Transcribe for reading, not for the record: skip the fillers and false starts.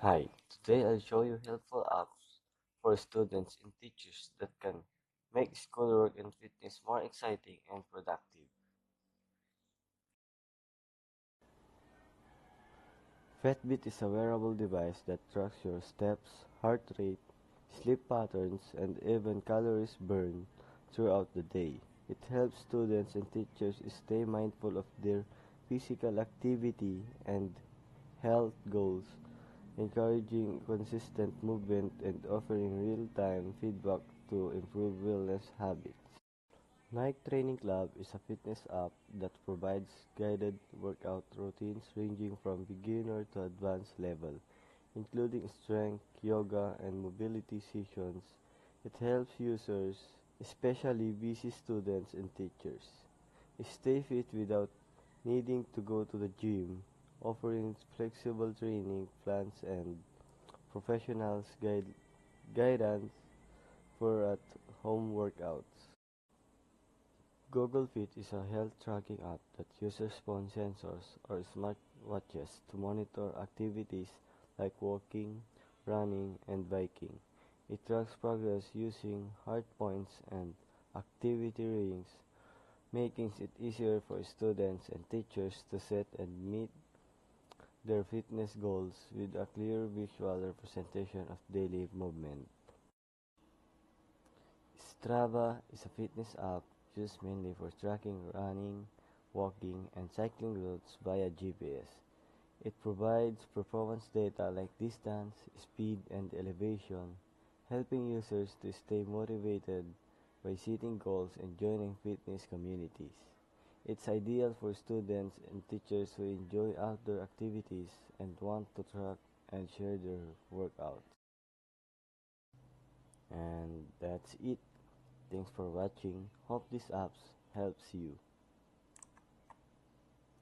Hi, today I'll show you helpful apps for students and teachers that can make schoolwork and fitness more exciting and productive. Fitbit is a wearable device that tracks your steps, heart rate, sleep patterns, and even calories burned throughout the day. It helps students and teachers stay mindful of their physical activity and health goals, encouraging consistent movement and offering real-time feedback to improve wellness habits. Nike Training Club is a fitness app that provides guided workout routines ranging from beginner to advanced level, including strength, yoga, and mobility sessions. It helps users, especially busy students and teachers, stay fit without needing to go to the gym, offering flexible training plans and professionals guidance for at-home workouts. Google Fit is a health tracking app that uses phone sensors or smartwatches to monitor activities like walking, running, and biking. It tracks progress using heart points and activity rings, making it easier for students and teachers to set and meet their fitness goals with a clear visual representation of daily movement. Strava is a fitness app used mainly for tracking running, walking, and cycling routes via GPS. It provides performance data like distance, speed, and elevation, helping users to stay motivated by setting goals and joining fitness communities. It's ideal for students and teachers who enjoy outdoor activities and want to track and share their workouts. And that's it. Thanks for watching. Hope this apps helps you.